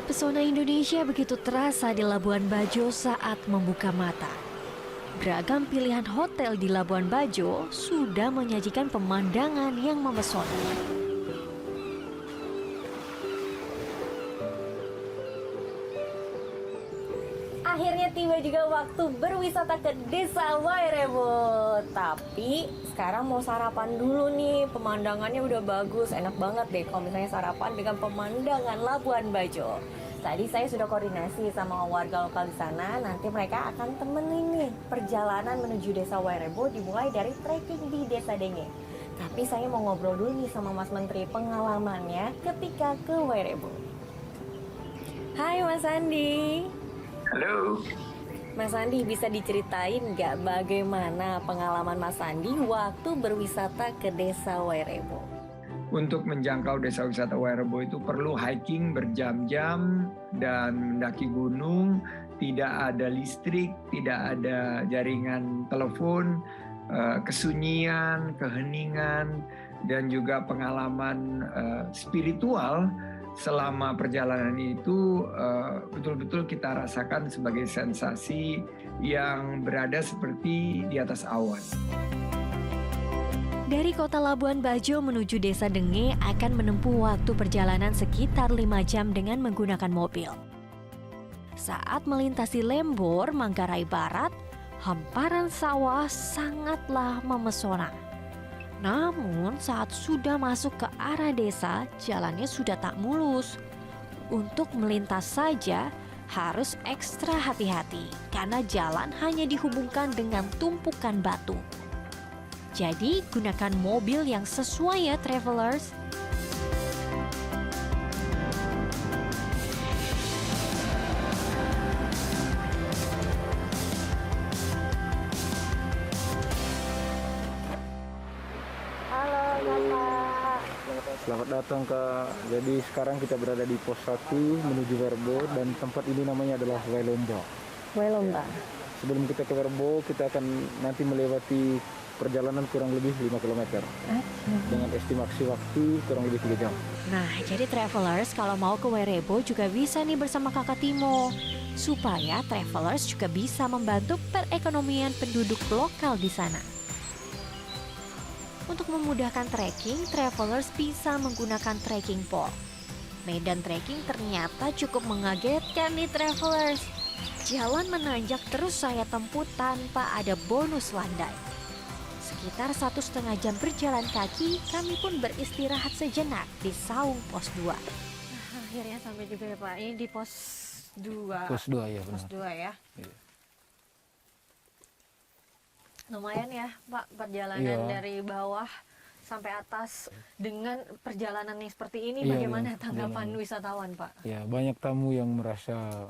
Pesona Indonesia begitu terasa di Labuan Bajo saat membuka mata. Beragam pilihan hotel di Labuan Bajo sudah menyajikan pemandangan yang memesona. Akhirnya tiba juga waktu berwisata ke Desa Wairebo. Tapi sekarang mau sarapan dulu nih. Pemandangannya udah bagus, enak banget deh kalau misalnya sarapan dengan pemandangan Labuan Bajo. Tadi saya sudah koordinasi sama warga lokal di sana. Nanti mereka akan temenin nih perjalanan menuju Desa Wairebo dimulai dari trekking di Desa Denge. Tapi saya mau ngobrol dulu nih sama Mas Menteri pengalamannya ketika ke Wairebo. Hai Mas Andi. Halo. Mas Andi, bisa diceritain nggak bagaimana pengalaman Mas Andi waktu berwisata ke Desa Wairebo? Untuk menjangkau Desa Wisata Wairebo itu perlu hiking berjam-jam dan mendaki gunung, tidak ada listrik, tidak ada jaringan telepon, kesunyian, keheningan, dan juga pengalaman spiritual selama perjalanan itu betul-betul kita rasakan sebagai sensasi yang berada seperti di atas awan. Dari kota Labuan Bajo menuju Desa Denge akan menempuh waktu perjalanan sekitar 5 jam dengan menggunakan mobil. Saat melintasi Lembor, Manggarai Barat, hamparan sawah sangatlah memesona. Namun saat sudah masuk ke arah desa, jalannya sudah tak mulus. Untuk melintas saja harus ekstra hati-hati karena jalan hanya dihubungkan dengan tumpukan batu. Jadi gunakan mobil yang sesuai ya travelers. Halo Kakak. Selamat datang Kak. Jadi sekarang kita berada di pos 1 menuju Wairebo dan tempat ini namanya adalah Wailomba. Wailomba. Sebelum kita ke Wairebo, kita akan nanti melewati perjalanan kurang lebih 5 km. Dengan estimasi waktu kurang lebih 3 jam. Nah, jadi travelers kalau mau ke Wairebo juga bisa nih bersama Kakak Timo. Supaya travelers juga bisa membantu perekonomian penduduk lokal di sana. Untuk memudahkan trekking, travelers bisa menggunakan trekking pole. Medan trekking ternyata cukup mengagetkan nih travelers. Jalan menanjak terus saya tempuh tanpa ada bonus landai. Sekitar 1,5 jam berjalan kaki, kami pun beristirahat sejenak di saung pos 2. Nah, akhirnya sampai juga ya Pak. Ini di pos 2. Pos 2 ya benar. Pos 2 ya. Iya. Lumayan ya Pak perjalanan Iya. dari bawah sampai atas dengan perjalanan yang seperti ini. Iya, Bagaimana iya. tanggapan Iya. wisatawan Pak? Ya, banyak tamu yang merasa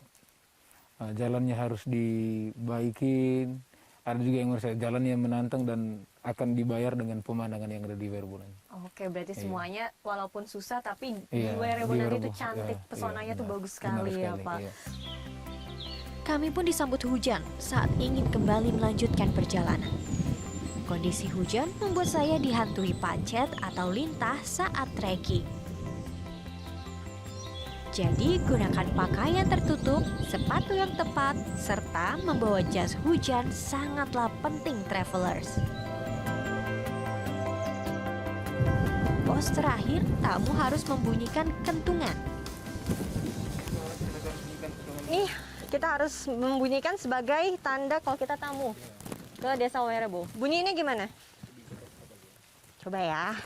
jalannya harus dibaikin. Ada juga yang merasa jalannya menantang dan akan dibayar dengan pemandangan yang ada di Wairebo. Oke, berarti Iya. semuanya walaupun susah tapi Iya, di Wairebo di nanti Wairebo, itu cantik, iya, pesonanya iya, tuh benar. bagus Benar sekali ya sekali, Pak. iya. Kami pun disambut hujan saat ingin kembali melanjutkan perjalanan. Kondisi hujan membuat saya dihantui pacet atau lintah saat trekking. Jadi gunakan pakaian tertutup, sepatu yang tepat, serta membawa jas hujan sangatlah penting travelers. Pos terakhir, tamu harus membunyikan kentungan. Nih, kita harus membunyikan sebagai tanda kalau kita tamu ke Desa Wairebo. Bunyinya gimana? Coba ya.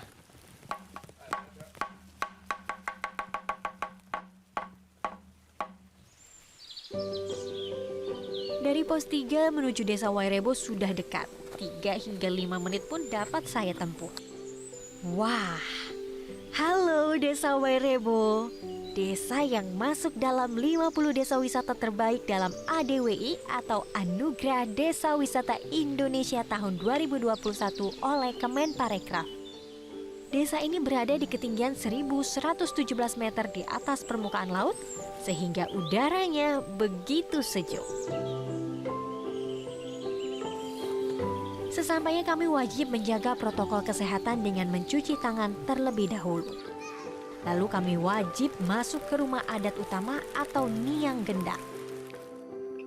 Dari pos 3 menuju Desa Wairebo sudah dekat. 3 hingga 5 menit pun dapat saya tempuh. Wah, halo Desa Wairebo. Desa yang masuk dalam 50 desa wisata terbaik dalam ADWI atau Anugerah Desa Wisata Indonesia tahun 2021 oleh Kemenparekraf. Desa ini berada di ketinggian 1117 meter di atas permukaan laut, sehingga udaranya begitu sejuk. Sesampainya kami wajib menjaga protokol kesehatan dengan mencuci tangan terlebih dahulu. Lalu kami wajib masuk ke rumah adat utama atau Niang Gendang.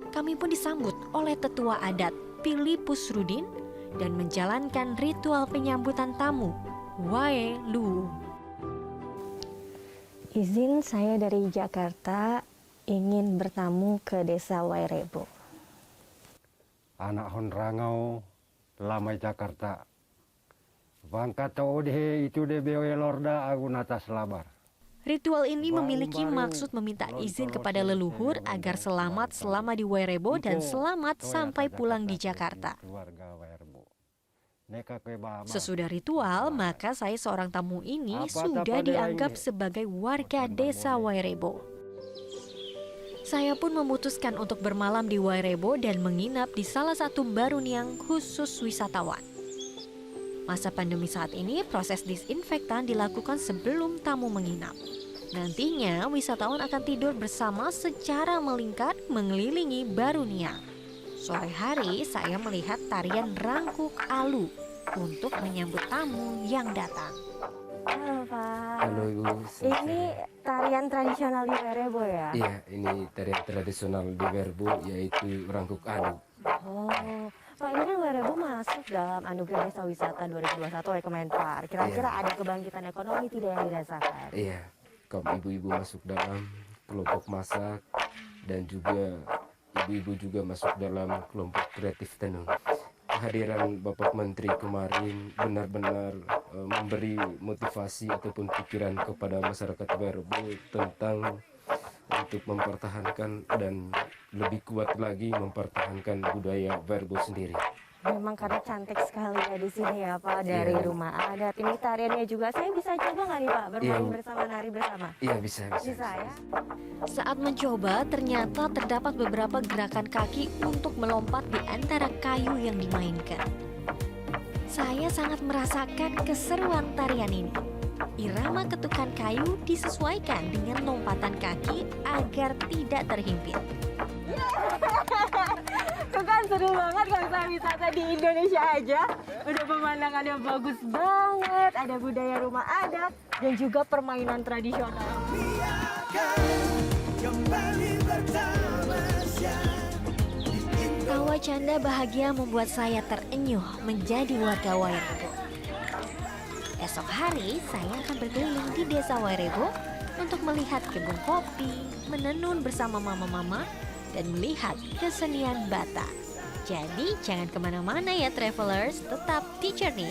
Kami pun disambut oleh tetua adat Pili Pusrudin dan menjalankan ritual penyambutan tamu, Wae Lu. Izin saya dari Jakarta ingin bertamu ke desa Wairebo. Anak Honrangau, lamai Jakarta. Bangka taude itu de bewe lorda aku natas labar. Ritual ini memiliki maksud meminta izin kepada leluhur agar selamat selama di Wairebo dan selamat sampai pulang di Jakarta. Sesudah ritual, maka saya seorang tamu ini sudah dianggap sebagai warga desa Wairebo. Saya pun memutuskan untuk bermalam di Wairebo dan menginap di salah satu baruniang khusus wisatawan. Masa pandemi saat ini, proses disinfektan dilakukan sebelum tamu menginap. Nantinya, wisatawan akan tidur bersama secara melingkar mengelilingi baruniang. Sore hari, saya melihat tarian Rangkuk Alu untuk menyambut tamu yang datang. Halo Pak. Halo Ibu. Ini tarian tradisional di Wairebo ya? Iya, ini tarian tradisional di Wairebo yaitu Rangkuk Alu. Oh, Pak, ini kan Wairebo masuk dalam Anugerah Desa Wisata 2021 oleh Kemenpar. Kira-kira ada kebangkitan ekonomi tidak yang dirasakan? Iya, kaum ibu-ibu masuk dalam kelompok masak dan juga ibu-ibu juga masuk dalam kelompok kreatif tenun. Kehadiran Bapak Menteri kemarin benar-benar memberi motivasi ataupun pikiran kepada masyarakat Wairebo tentang untuk mempertahankan dan lebih kuat lagi mempertahankan budaya Wairebo sendiri. Memang karena cantik sekali ya di sini ya Pak, dari rumah adat. Ini tariannya juga, saya bisa coba nggak nih Pak bermain bersama, nari bersama? Iya, bisa. Bisa ya? Saat mencoba, ternyata terdapat beberapa gerakan kaki untuk melompat di antara kayu yang dimainkan. Saya sangat merasakan keseruan tarian ini. Irama ketukan kayu disesuaikan dengan lompatan kaki agar tidak terhimpit. Itu kan seru banget kalau saya wisata di Indonesia aja. Udah pemandangannya bagus banget, ada budaya rumah adat dan juga permainan tradisional. Tawa canda bahagia membuat saya terenyuh menjadi warga Wairebo. Esok hari saya akan berkeliling di desa Wairebo untuk melihat kebun kopi, menenun bersama mama-mama, dan melihat kesenian Batak. Jadi jangan kemana-mana ya travelers, tetap di Journey.